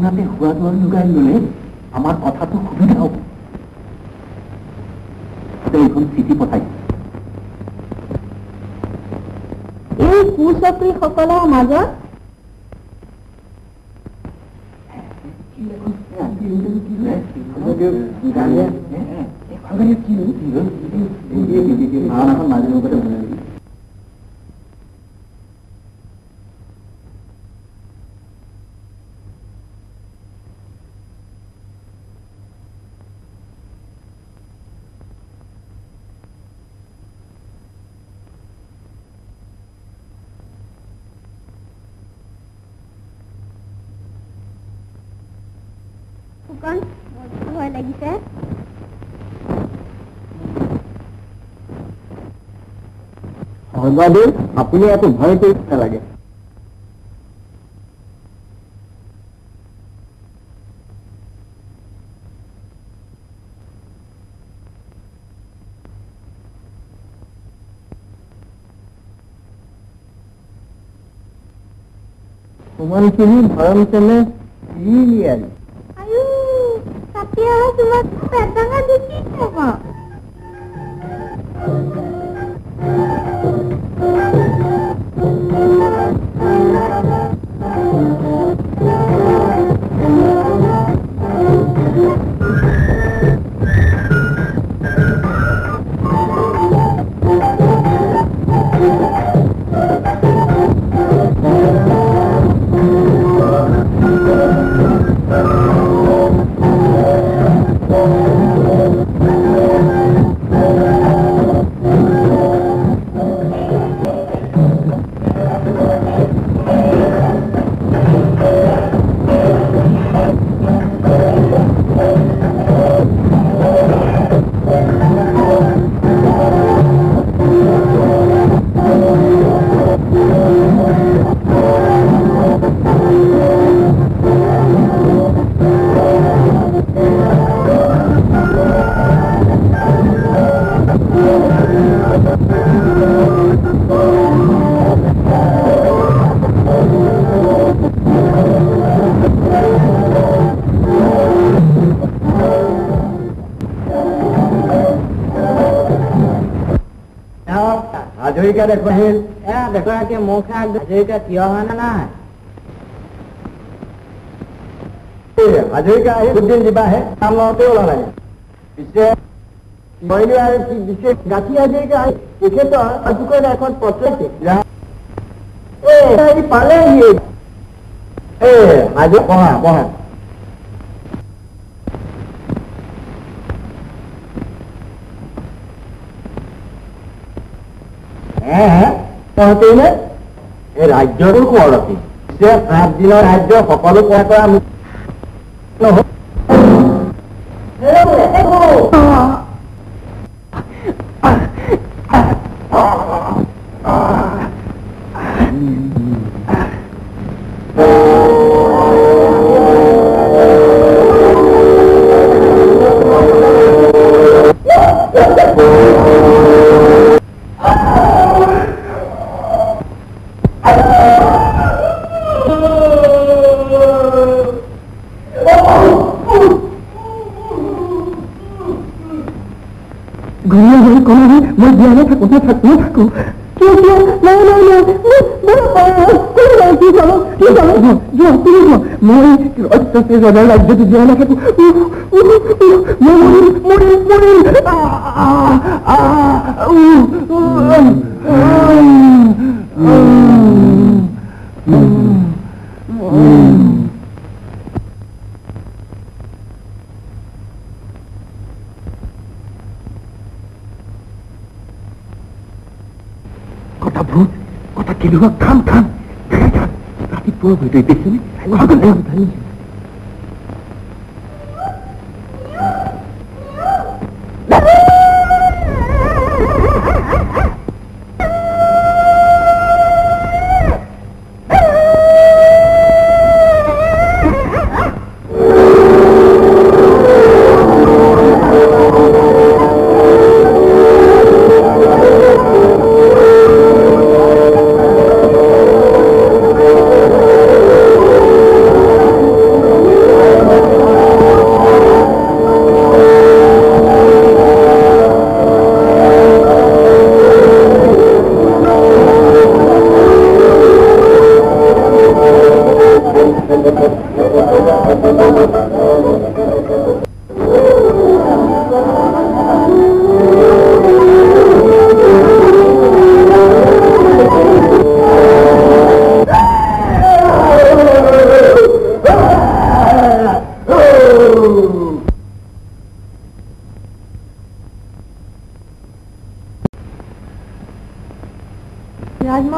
তৎক্ষণাতে খোৱা দোৱাৰ যোগাই ল'লে আমাৰ কথাটো সুবিধা হ'ব। এইখন চিঠি পঠাইছে। এই কুচক্ৰীসকলৰ মাজত ভয় লাগিছে। সৰ্বাদেৱ, আপুনি একো ভয় কৰিব নালাগে। তোমাৰখিনি ভৰম চেনে আৰু Tapi cuma pegangan dikit kok. Hazarika দেখুৱাইছিল দেখুৱাকে মোক হাজৰিকা থিয় হোৱা নাই। হাজৰিকা আহি দুদিন দিবাহে কাম লওঁতে ওলা লাগে। পিছে মইলি আৰু বিশেষ গাঁঠি হাজৰিকা আহি তেখেতৰ আজিকৈ এখন পত্ৰ পালেহি। হাজৰিকা পঢ়া পঢ়া এই ৰাজ্যৰো কোঁৱৰতী। পিছে 8 দিনৰ ৰাজ্য সকলো পোৱা কৰা ৰাজ্যটো জীয়াই নাথাকো। কথা ভূত কথা কেলেৱা খাম খাম ৰাতিপুৱা হৈ দেখিছেনে?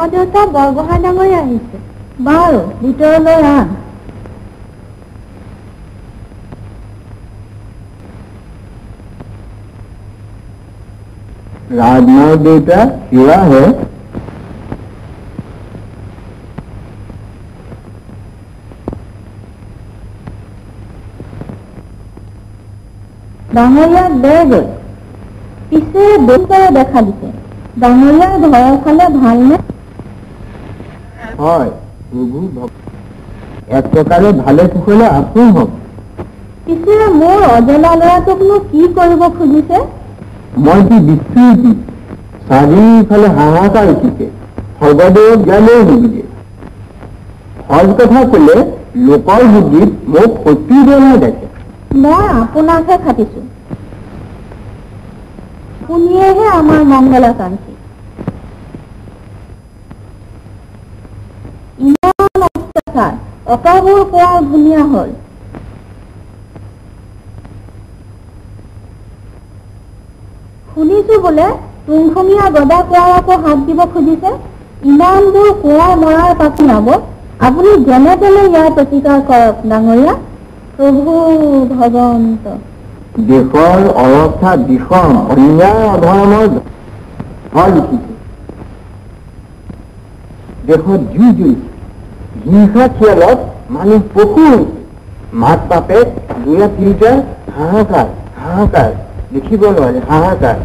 ডাঙৰ দেউতা বৰগোহাঁই ডাঙৰীয়া আহিছে। বাৰু ভিতৰলৈ আহ। राजनाथ बेटा क्या है? ডাঙৰীয়াক দে গৈ। পিছে বহুতৰে দেখা দিছে। ডাঙৰীয়াৰ ঘৰৰ ফালে ভালনে? হয় প্ৰভু এক প্ৰকাৰে ভালে কুশলে আছো হওক। পিছে মোৰ অজলা ল'ৰাটোকনো কি কৰিব খুজিছে? মই কি বিস্মৃতি চাৰিওফালে হাহাকাৰ উঠিছে। স্বৰ্গদেৱক জ্ঞানেই নিবিদে। সজ কথা কলে লোকৰ বুদ্ধিত মোক সত্যি জনাই দেখে। মই আপোনাকহে খাটিছো। আপুনিয়েহে আমাৰ মংগলাকাংক্ষী। ইমান অত্যাচাৰ অকাবোৰ কোৱা ধুনীয়া হ'ল। শুনিছো বোলে তুংখনীয়া গদা কোঁৱাৰকো হাত দিব খুজিছে। ইমানবোৰ কোঁৱাৰ মৰাৰ পাতি যাব। আপুনি যেনে তেনে ইয়াৰ প্ৰতিকাৰ কৰক ডাঙৰীয়া। প্ৰভু ভগৱন্ত। দেশৰ অৱস্থা বিষম অন্যায় অধৰ্মৰ ফল লিখিছে। দেশত জুই জ্বলিছে। হিংসা খেলত মানুহ পশু হৈছে। মাক বাপেক দুয়া তিনিটা হাহাকাৰ হাহাকাৰ দেখিব নোৱাৰে হাহাকাৰ।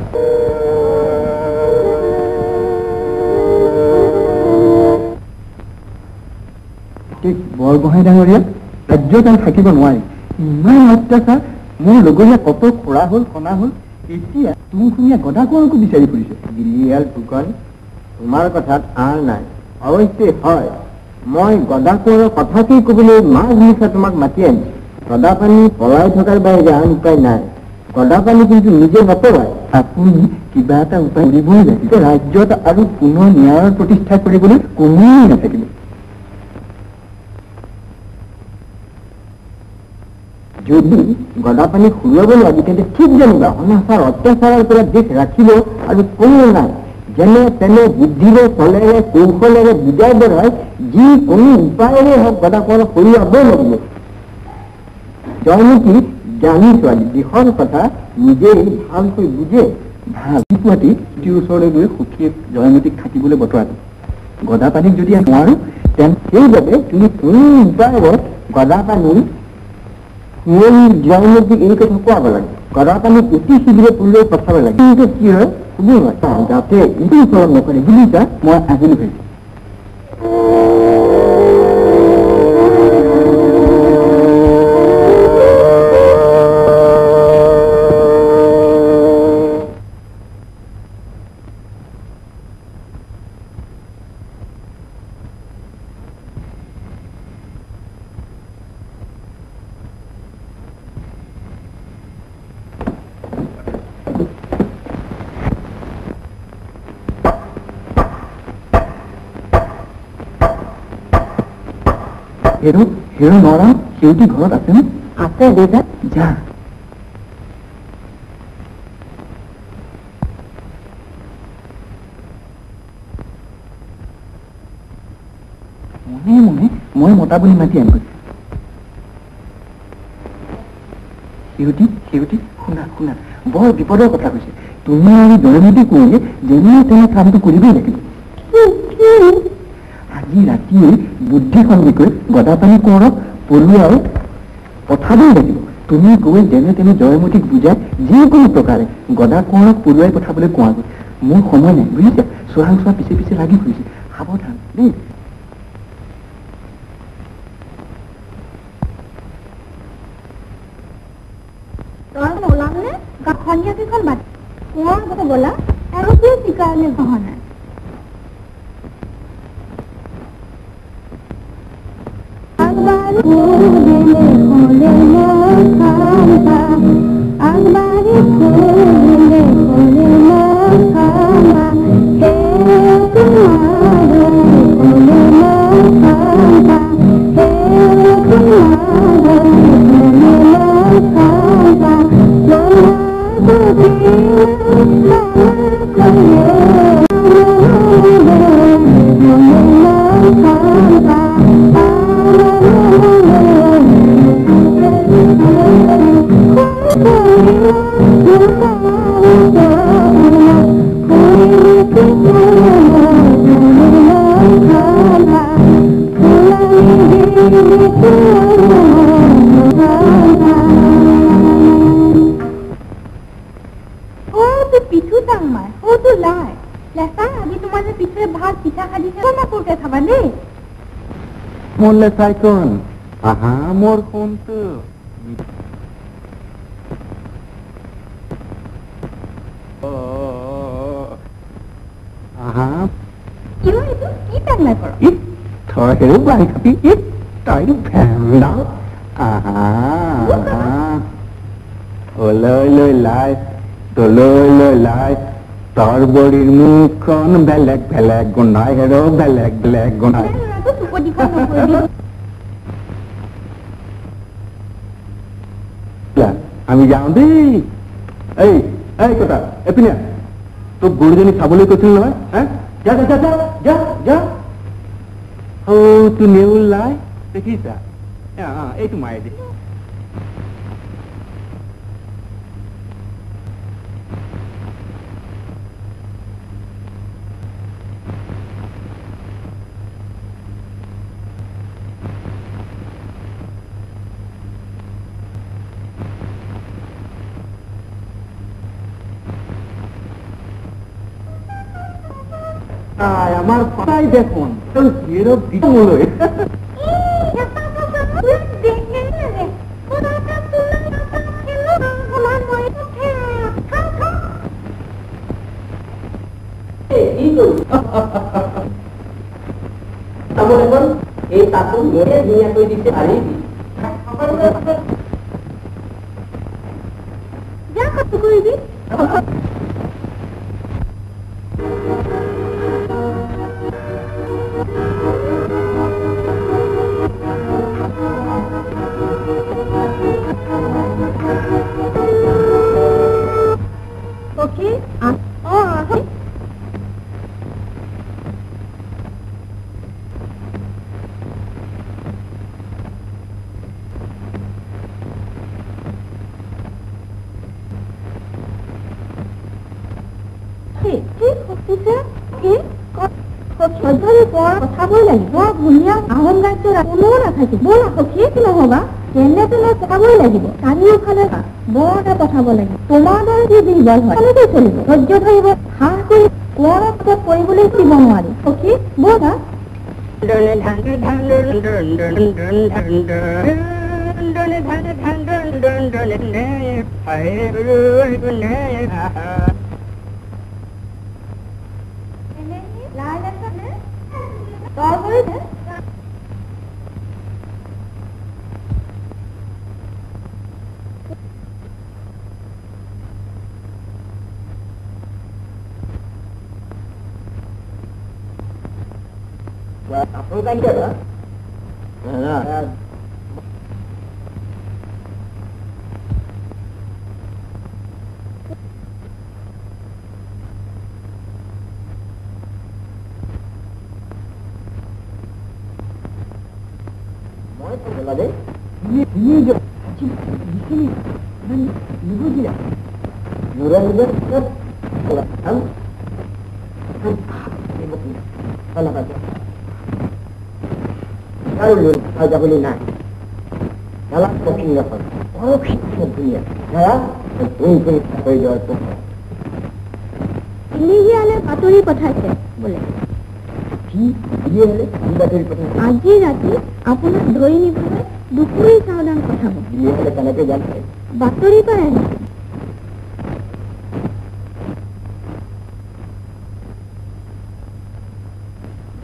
বৰগোহাঁই ডাঙৰীয়া ৰাজ্যত আৰু থাকিব নোৱাৰি। ইমান অত্যাচাৰ। মোৰ লগৰীয়া কত খোৰা হ'ল কণা হ'ল। এতিয়া তুংখনীয়া গদা কোঁৱৰকো বিচাৰি ফুৰিছে। গিলিয়াল ফুকন তোমাৰ কথাত আৰ নাই। অৱশ্যে হয় মই গদা কোঁৱৰৰ কথাকেই কবলৈ মাজ নিশা তোমাক মাতি আনিছো। গদা পানী পলাই থকাৰ বাহিৰে আন উপায় নাই। গদা পানী কিন্তু নিজে নপলায়। আপুনি কিবা এটা উপায় দিবই লাগিব। ৰাজ্যত আৰু পুনৰ ন্যায়ৰ প্ৰতিষ্ঠা কৰিবলৈ কোনোৱেই নাথাকিব। যদি গদা পানী খুলিয়াব লাগে তেন্তে ঠিক জানিবা অনাচাৰ অত্যাচাৰৰ পৰা দেশ ৰাখিব আৰু কোনো নাই। যেনে তেনে বুদ্ধিৰে চলেৰে কৌশলেৰে বুজাই বঢ়াই যিকোনো উপায়েৰে হওক গদা কোঁৱৰক খুলিয়াবই লাগিব। জয়মতী জ্ঞানী ছোৱালী দেশৰ কথা নিজেই ভালকৈ বুজে। ভাবিপুৱাতি সিটোৰ ওচৰলৈ গৈ সখীয়ে জয়মতীক থাকিবলৈ বতৰাটো। গদা পানীক যদি নোৱাৰো তেন্তে সেইবাবে তুমি কোনো উপায়েৰে গদা পানী জয়মতীক এই কথা কোৱাব লাগে। গদা পানীক অতি শীঘ্ৰে পুলিলৈ পঠাব লাগে। কিন্তু কি হয় খুবেই হয় যাতে এইটো ওচৰত নকৰে বুলিছা মই আহিলো ভাবিছো। হেৰো হেৰো নৰা সেউটি ঘৰত আছেনে? আছে দেউতা। যা মনে মনে মই মতা বুলি মাতি আনিব। সেউটি সেউটি শুনা শুনা বৰ বিপদৰ কথা কৈছে। তুমি আৰু জয়মতী কৰিলে যেনে তেনে কামটো কৰিবই লাগিব। আজি ৰাতিয়ে বুদ্ধি সন্ধি কৰি গদা পানী কোঁৱৰক পলুৱাই পঠাবই লাগিব। তুমি গৈ যেনে তেনে জয়মতীক বুজাই যিকোনো প্ৰকাৰে গদা কোঁৱৰক পলুৱাই পঠাবলৈ কোৱাগৈ। মোৰ সময় নাই বুজিছা। চোৰাং চোৱা পিছে পিছে লাগি ফুৰিছে। সাৱধান দেই। তই ওলালে সন্ধিয়া কেইখন বাট কোঁৱৰ কথা বলা আৰু কি চিকাৰণে গহনা মনলে চাইকন আহা মোৰ সোণটো আহা থৰ হেৰু বাই খাবি তাই ভেন্দা আহা লৈ লৈ লাই তলৈ লৈ লাই তোর বড়ির মুখখন বেলেগ বেলেগ গোনাই হেরো বেলেগ বেলেগ গোনাই আমি যাও দেই এই এই কথা এপিনে তোক গৰুজনী চাবলৈ কৈছিল নহয় হ্যাঁ যা যা যা যা যা ও তুই নেউল লাই দেখিছা এইটো মায়ে দে আমার পাই দেখুন হিরো বিমলই এই তাকু মেরে ধুনীয়াকৈ দিছে পাৰিবি যা কত কৰিবি কথাবই লাগিব ধুনীয়া আহোম ৰাজ্যৰ কোনো নাথাকিব ব'লা সখী নহবা যেনে তেনে পঠাবই লাগিব চাৰিওফালে বৰ এটা পঠাব লাগিব তোমাৰ দৰে যি দুৰ্বল হয় কেনেকৈ চলিব ধৈৰ্য ধৰিব সাহ কৰি কোৱাৰ পাছত কৰিবলৈ দিব নোৱাৰি সখী ব'লা Apa kan dia tak? Nah. Mau itu bela deh. Ini je. Di sini. Dan ibu dia. Yuran juga kan. Kan. Salah kata. Kalau aja boleh naik, kalau kopi apa, kopi punya, ya, mungkin saya jawab tu. Ini dia le paturi pathai boleh. Dia le paturi pathai. Aji rati, apuna dhoi ni boleh, dupuri saudang pathai. Dia le kana ke jalan. Paturi pa hai.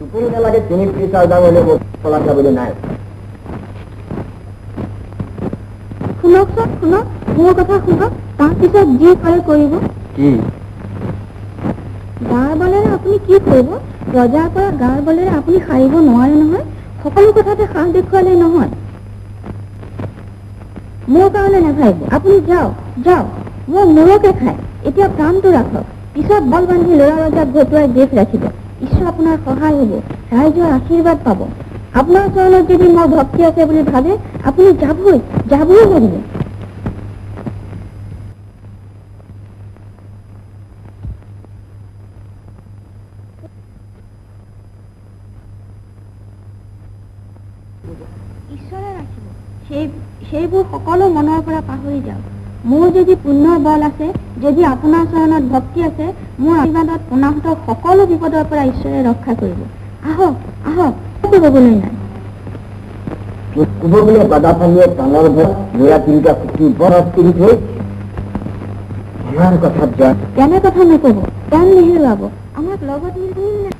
Dupuri na lage tini puri saudang boleh পলাটা বলে নাই শুনক শুনক মোৰ কথা শুনক তাৰপিছত যি কৰে কৰিব কি গাৰ বলেৰে আপুনি কি কৰিব ৰজাৰ পৰা গাৰ বলেৰে আপুনি সাৰিব নোৱাৰে নহয় সকলো কথাতে সাহ দেখুৱালে নহয় মোৰ কাৰণে নাভাবিব আপুনি যাওক যাওক মোৰ মূৰকে খায় এতিয়া প্ৰাণটো ৰাখক পিছত বল বান্ধি ল'ৰা ৰজাক ঘটুৱাই দেশ ৰাখিব ঈশ্বৰ আপোনাৰ সহায় হ'ব ৰাইজৰ আশীৰ্বাদ পাব আপনার চরণত যদি মোর ভক্তি আছে বলে ভাবে আপনি যাবই যাবই বলবে ঈশ্বরে রাখিব সেইবোৰ সকলো মনৰ পৰা পাহৰি যাওক মোৰ যদি পুণ্যৰ বল আছে যদি আপোনাৰ চৰণত ভক্তি আছে মোৰ আশীৰ্বাদত পোনাহত সকলো বিপদৰ পৰা ঈশ্বৰে ৰক্ষা কৰিব আহক আহক ক'বলৈ নাই বোলে গদাপানীয়ে কাণৰ ঘৰত ল'ৰা তিনিটা ফুটি বৰফ কিনি থৈ ইয়াৰ কথাত যোৱা কেনে কথা নকব প্ৰাণ নেহেৰুৱাব আমাক লগত নিদিম নে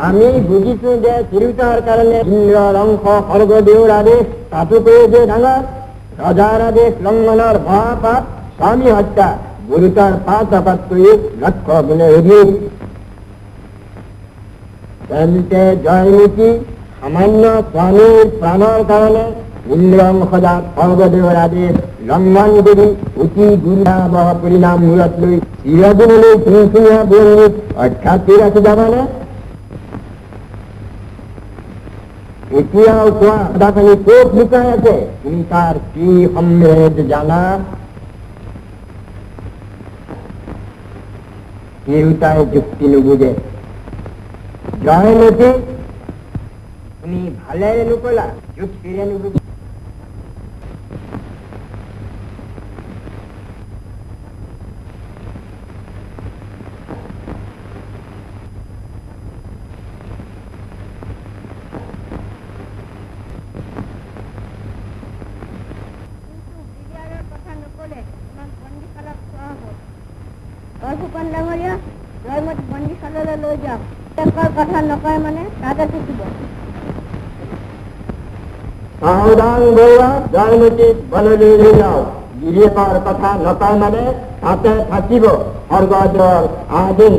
আমি বুজিছো যে তিৰোতাৰ কাৰণে ইন্দ্ৰৰ অংশ স্বৰ্গদেউৰ আদেশ তাতোকৈ যে ডাঙৰ ৰজাৰ আদেশ লংঘনৰ মহাপাপ স্বামী হত্যা গুৰুতৰ পাঁচ আপাতকৈ লক্ষ্য গুণে অধিক তেন্তে জয়মতী সামান্য স্বামীৰ প্ৰাণৰ কাৰণে ইন্দ্ৰং সজাত স্বৰ্গদেউৰ আদেশ লংঘন কৰি অতি গুৰুতাবহ পৰিণাম মূৰত লৈ চিৰদিনলৈ শুংশুঙীয়া বন্দীত অখ্যাতি ৰাখি যাবনে এতিয়াও কোৱা সদাখিনি ক'ত লুকাই আছে তুমি তাৰ কি সম্ভেদ জানা কেউটাই যুক্তি নুবুজে জয়মতী তুমি ভালে নকলা যুক্তিৰে নুবুজি ফুকন ডাঙৰীয়া জয়মত বন্দীশাললৈ লৈ যাওক তেওঁলোকৰ কথা নকয় মানে তাতে থাকিব সাৱধান গৌৰা জয়মতীক বনলৈ লৈ যাওঁ গিৰিয়েকৰ কথা নকয় মানে তাতে থাকিব স্বৰ্গদেৱৰ আদেশ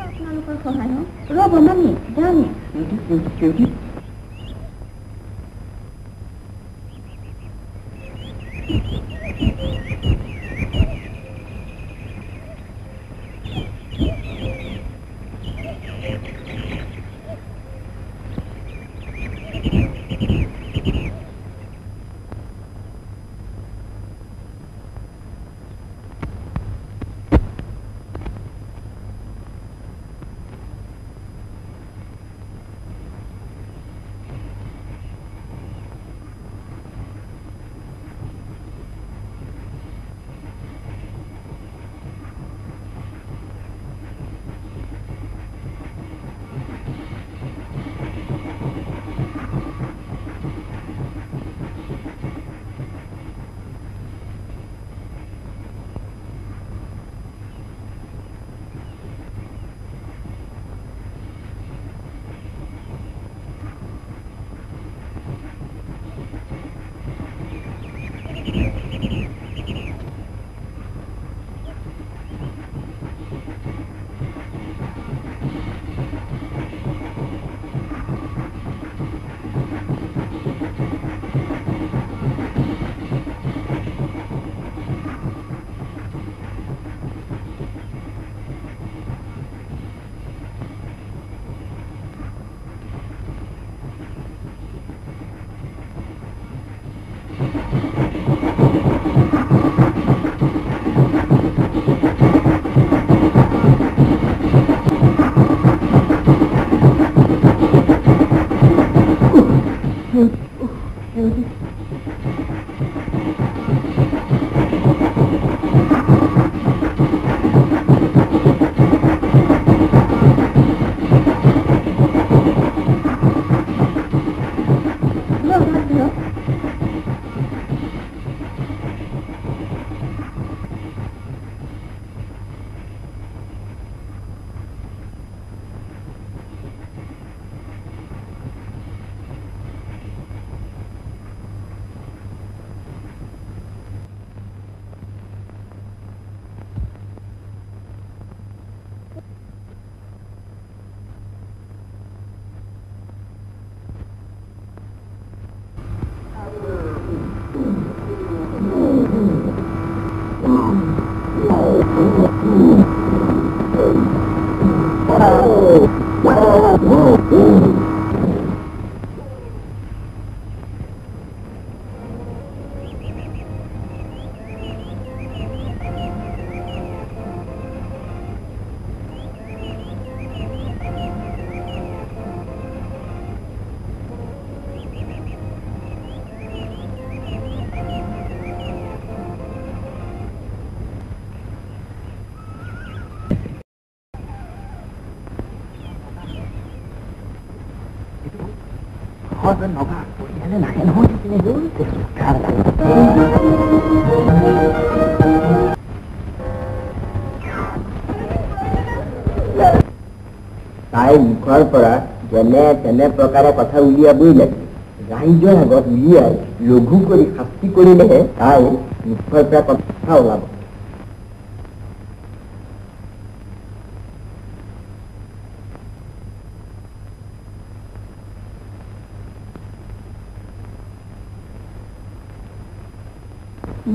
আপোনালোকৰ সহায় ৰ'ব মানি জানি নভা পৰিয়ালে নাহে নহয় তাই মুখৰ পৰা যেনে তেনে প্ৰকাৰে কথা উলিয়াবই লাগে। ৰাইজৰ আগত উলিয়াই লঘু কৰি শাস্তি কৰিলেহে তাই মুখৰ পৰা কথা ওলাব।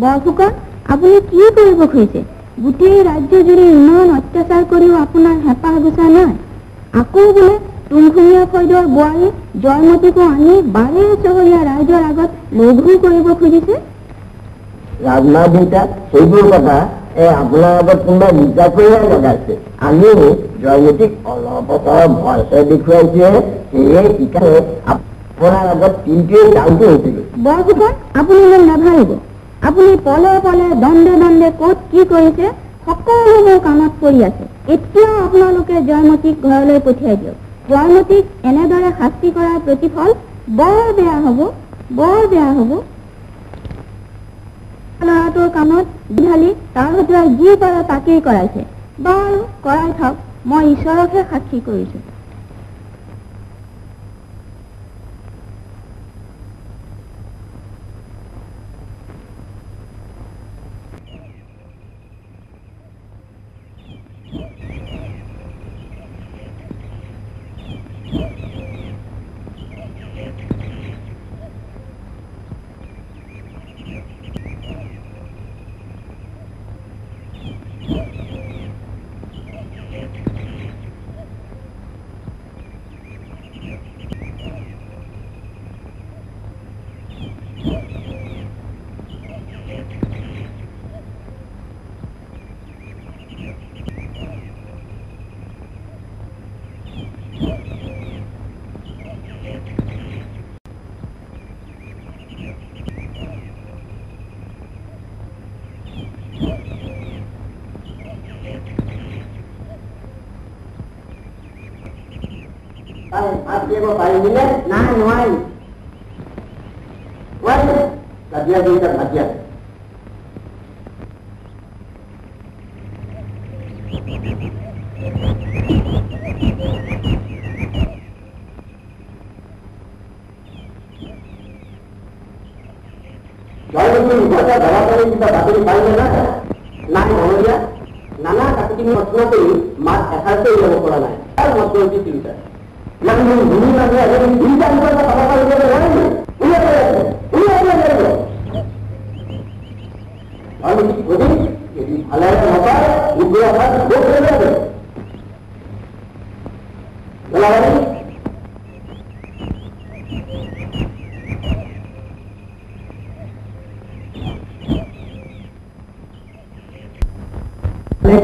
বৰফুকন, আপুনি কি কৰিব খুজিছে? গোটেই ৰাজ্য জুৰি ইমান অত্যাচাৰ কৰিও আপোনাৰ হেঁপাহ গুচা নাই। আকৌ বোলে তুংখুঙীয়া ফৈদৰ বোৱাৰী জয়মতীকো আনি বাৰে চহৰীয়া ৰাইজৰ আগত লঘু কৰিব খুজিছে। ৰাজনাথ দেউতা, সেইবোৰ কথা আপোনাৰ আগত কোনোবাই নিজাকৈ লগাইছে। আমি জয়মতীক অলপ ভয়হে দেখুৱাইছে, সেয়ে শিকাই আপোনাৰ আগত তিনিটোৱে ডাউনটো হৈছিল। বৰফুকন, আপুনি মোক নাভাবিব। আপুনি পলে পলে দণ্ডে দণ্ডে ক'ত কি কৰিছে সকলো মোৰ কামত পৰি আছে। এতিয়াও আপোনালোকে জয়মতীক ঘৰলৈ পঠিয়াই দিয়ক। জয়মতীক এনেদৰে শাস্তি কৰাৰ প্ৰতিফল বৰ বেয়া হ'ব, বৰ বেয়া হ'ব। ল'ৰাটোৰ কামত ঢালি তাৰ হতুৱাই যি পাৰে তাকেই কৰাইছে। বাৰু কৰাই থাকক, মই ঈশ্বৰকহে সাক্ষী কৰিছো। পাৰিলে নাই নোৱাৰি কাজিয়া দুইটা ভাজিয়া কিবা বাতৰি পাৰিলে নাই নহলীয়া নানা কাকতি ৰচনা কৰি মাত এসাৰকৈ উলিয়াব পৰা নাই। তাৰ মধ্যৱৰ্তী তিনিটা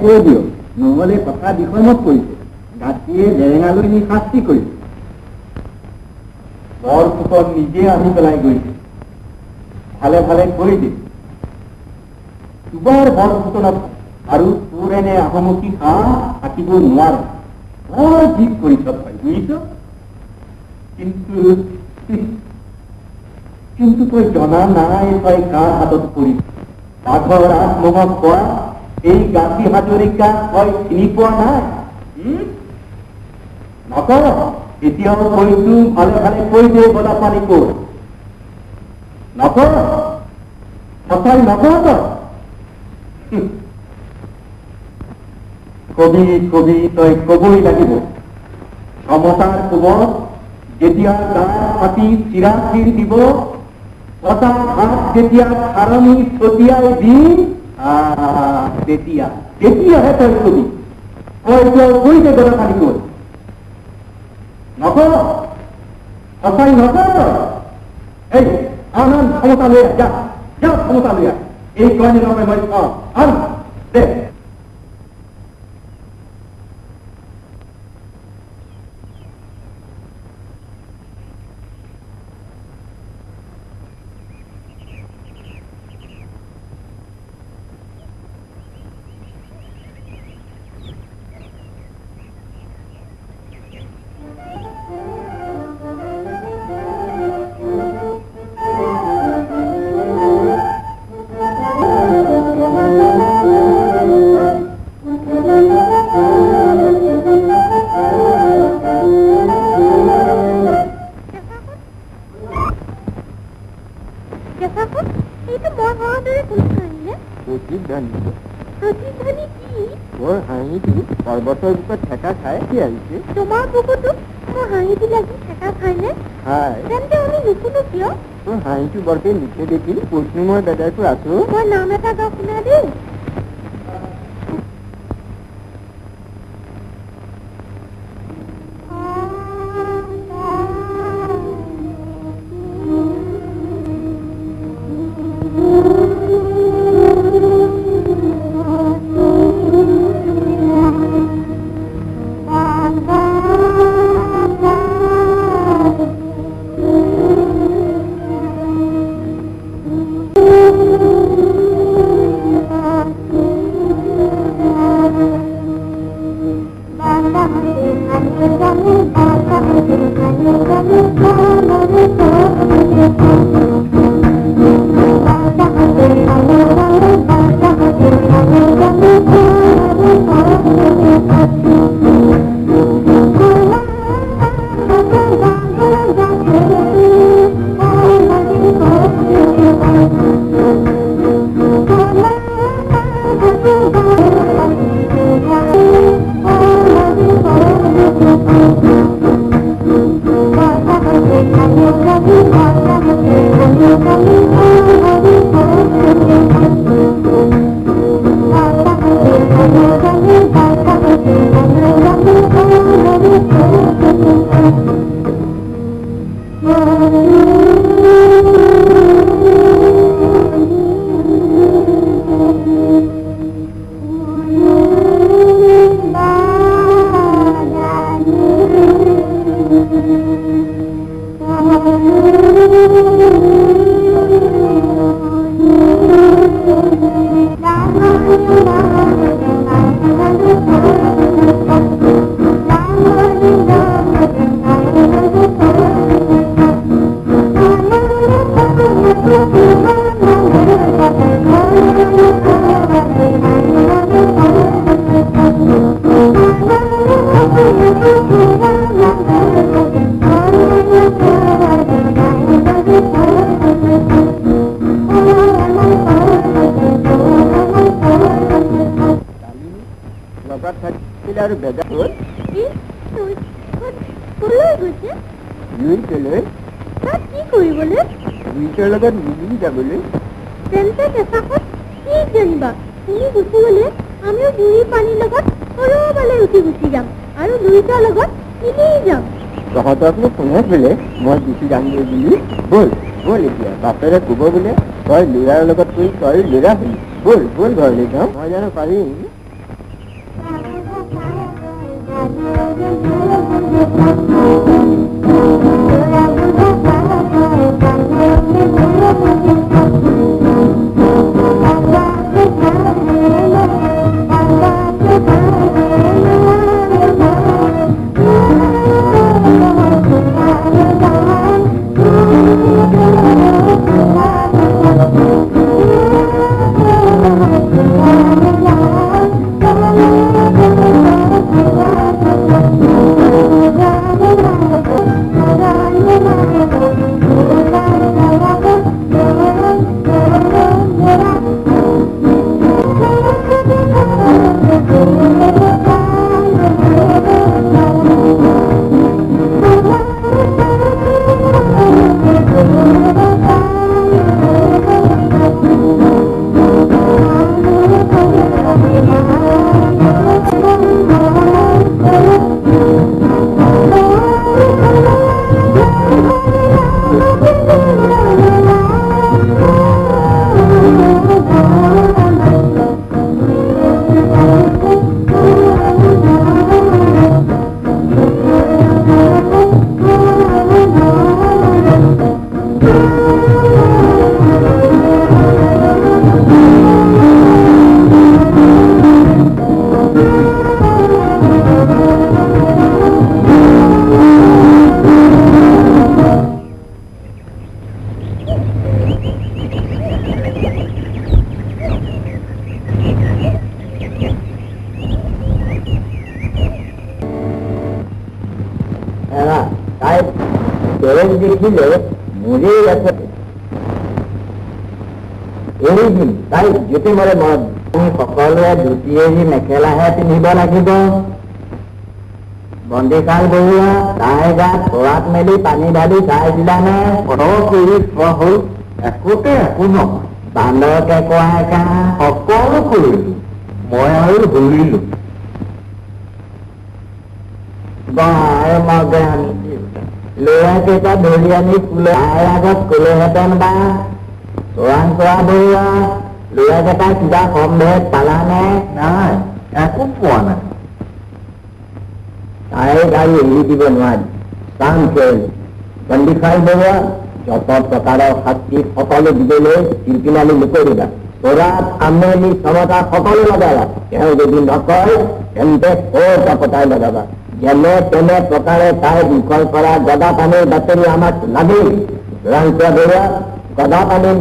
কৈ দিয়ক, নহলে কথা বিষমত কৰিছে। গাঁঠিয়ে জেৰেঙালৈ নি শাস্তি কৰিছে। বৰফুকন নিজে আহি পেলাই গৈছে। ভালে ভালে কৈ দিম দুবাৰ বৰফুকনক আৰু তোৰ এনে আহমতি কাহ থাকিব নোৱাৰে। বৰ ঠিক কৰিছ তই, বুজিছ? কিন্তু তই জনা নাই তই কাৰ হাতত পৰিছ। বাঘৰ আত্মভাৱ কৰা এই গান্ধী হাজৰিকা তই চিনি পোৱা নাই। নকৰ এতিয়াও কৈছো, ভালে ভালে কৈ দে গলা পানী ক'ত। নকৰ সঁচাই নকৰ তই। কবি কবি তই কবই লাগিব। ক্ষমতাৰ কোবত যেতিয়া গাত পাতি চিৰা চিৰ দিব, কটা হাত যেতিয়া খাৰণি ছটিয়াই দি তেতিয়াহে তই কবি। কৈ দে গলা পানী ক'ত। নকৰ সঁচাই নকৰ তই। এই আন ক্ষমতা লৈ যা ক্ষমতা লৈ এই কয়নি নকয় মই চাওঁ আন দে। পৰ্বতৰ বুকত ঠেকা খাই কি আহিছে তোমাৰ বুকুতো মোৰ হাঁহিটো লাগি ঠেকা খাইনে হয় তেন্তে আমি নুশুনো কিয় তোৰ হাঁহিটো বৰকে নিচে দেখিল কৈছো মই দাদাইটো আছো মই নাম এটা গাওঁ শুনা দেই আৰু বেজা হ'ল কি কৰিবলৈ দুইটাৰ লগত মিলি যাবলৈ তেন্তে কেঁচাখন কি জানিবা তুমি গুচি গ'লে আমিও বুঢ়ী পানীৰ লগত সৰবালে উঠি গুচি যাম আৰু দুইটাৰ লগত মিলি যাম তহঁতকনো কোনে বোলে মই গুচি যামগৈ বুলি ব'ল ব'ল এতিয়া বাপেৰে ক'ব বোলে তই ল'ৰাৰ লগত কৈ তই ল'ৰা হলি ব'ল ব'ল ঘৰলৈ যাওঁ মই জানো পাৰিম দেখিলে মৰেই আছে এই দিন তাই যেতে পাৰে মনে সকলোৱে ধুতি এৰি মেখেলাহে পিন্ধিব লাগিব। বন্দিশাল বৰুৱা তাই গাত খোৱাত মেলি পানী ঢালি চাই দিলানে? কৰি থোৱা হ'ল, একোতে একো নহয়। বান্দৰকে কোৱা সকলো কৰিলো, মই আৰু ধৰিলো। ল'ৰাকেইটা ধৰি আনি তাইৰ আগত কলোহেঁতেন বা। চোৱা বৰুৱা, ল'ৰাকেইটা কিবা সন্দেহত পালানে? নাই, একো পোৱা নাই। তাইক আৰু এৰি দিব নোৱাৰি। কাম কৰিলো। বন্দিশাল বৰুৱা, যত প্ৰকাৰৰ শাস্তি সকলো দিবলৈ চিৰকিনালি নকৰিবা। চোৰাত আমেলি ক্ষমতা সকলো লগাবা। তেওঁ যদি নকয় তেন্তে পতাই লগাবা। যেনে তেনে প্ৰকাৰে তাই বিকল কৰা গদা পানীৰ বাতৰি আমাক লাগেই। চোৰাংচোৱা বৰুৱা, গদা পানী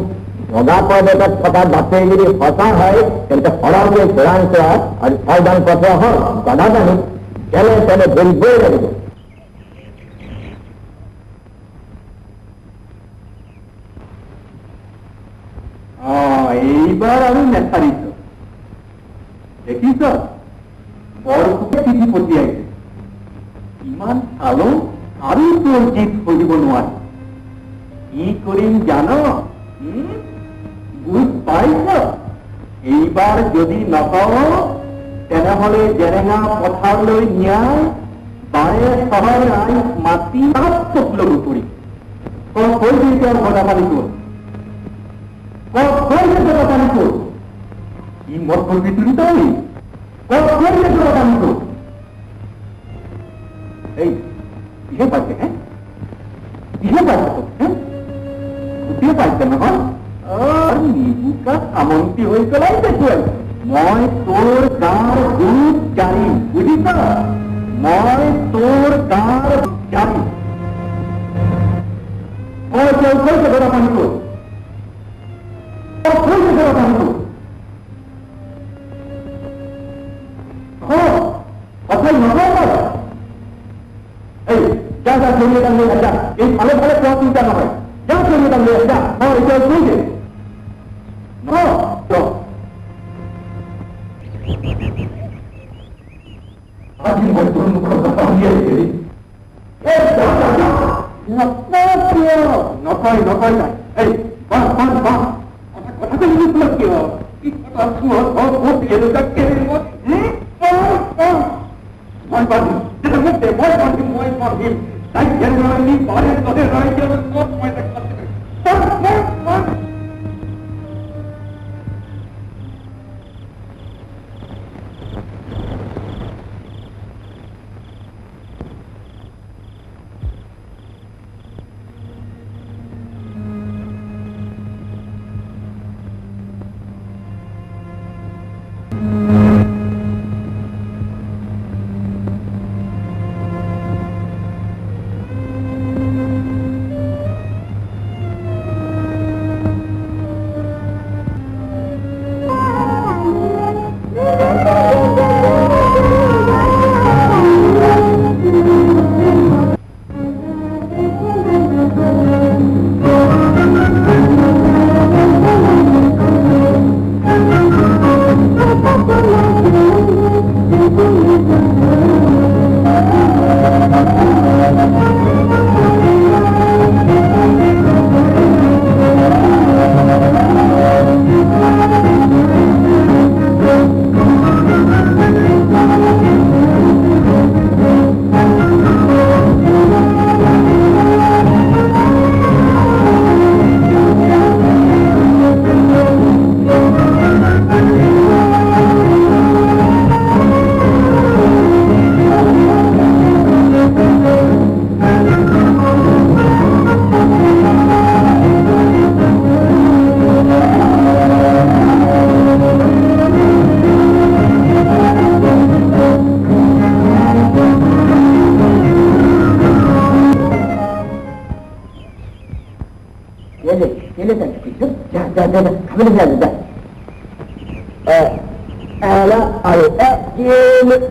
গদা পৰ্বতত থকা বাতৰি যদি সঁচা হয় তেন্তে সৰহকৈ চোৰাংচোৱা আৰু সাৱধান পত্ৰ হওক গদা পানী যেনে তেনে ধৰিবই লাগিব। এইবাৰ আৰু নেচাৰিছ, দেখিছ বৰপুকে চিঠি পঠিয়াইছে। ইমান চালো আৰু তোৰ জিত সহিব নোৱাৰে। কি কৰিম জান? বুজ পাইছ? এইবাৰ যদি নকওঁ তেনেহলে জেৰেঙা পথাৰলৈ নিয়াই বাৰে চহৰ ৰাইজ মাতি লগু কৰি কৈ দি তেওঁৰ গদা পানী গ'ল। কি মত করবি তুই তাই? এই কিহে পাইছে? হ্যাঁ কিহে পাইছে তো? হ্যাঁ বুঝিয়ে পাইছে নহয়? নিবুকা সামন্তি হয়ে পেলাই দেখুন। মই তোর গাঁর দুধ জানি, বুঝিস? মই তোর গাঁর জানি। কেউ কইছে গদা পানি কর। যা যা ছড়িয়ে দাম নিয়ে যা, এই ভালো ভালো কোয়া চিন্তা নয়। যা ছড়িয়ে দাম নিয়ে যা, এটা শুনছে নকয় নকয় নাই। এই কথা জিনিস কিয় মই পারবি যেটা মুখে ভয় পারবি মই পারবি তাই জেনারেলি বাইরে তোদের রাজ্যের সব পয়সা করতে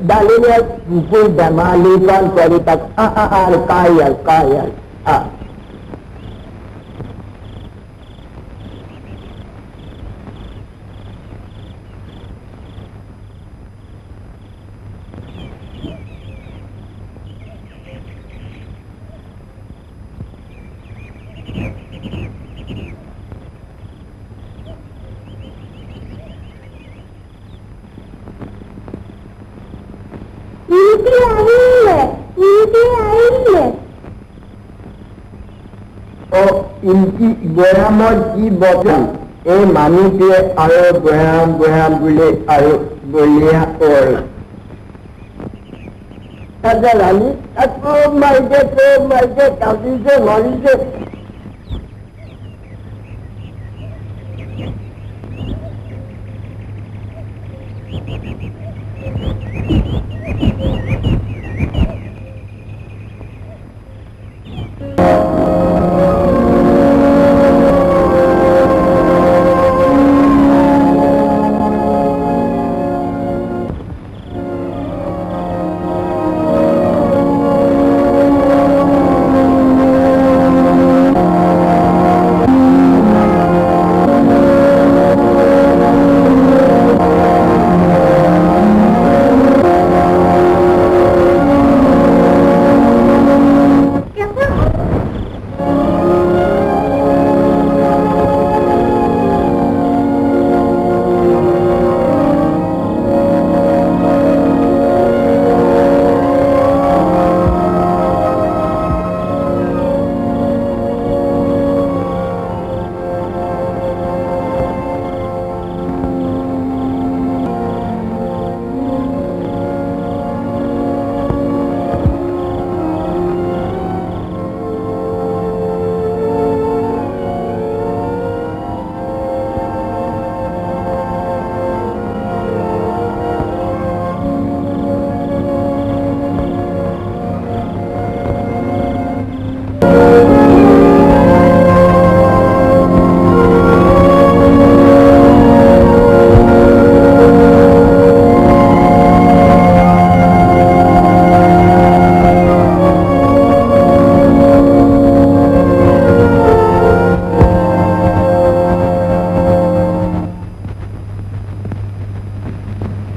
dalilnya buku damalikan kualitas kaya. ইনকি বৈৰামৰ কি বচন এই মানুহটোৱে আৰু বৈৰাম বুলি আৰু বলিয়া হ'ল ৰাণী আকৌ মাৰিছে কাটিছে মাৰিছে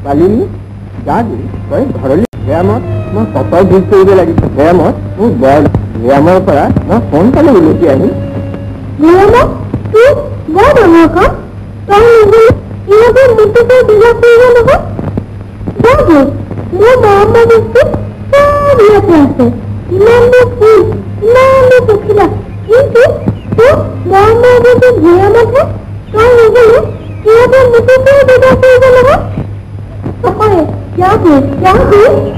কালিনী যাবি তই ঘৰলৈ ব্যায়ামত মই কপাল ঠিক কৰিব লাগিব ব্যায়ামত মোৰ বৰ ব্যায়ামৰ পৰা মই সোনকালে উলটি আহিম ব্যায়ামত তোৰ বৰ ডাঙৰ কাম তই নিজে ইহঁতৰ মৃত্যুকৈ বিৰাট কৰিব নহয় যাবি মোৰ মৰমৰ বস্তু চব ইয়াতে আছে ইমানবোৰ ফুল ইমানবোৰ পখিলা কিন্তু তোৰ মৰমৰ বস্তু ব্যায়ামতহে তই নিজে ইহঁতৰ মৃত্যুকৈ বিৰাট কৰিব নহয় Papai, jago.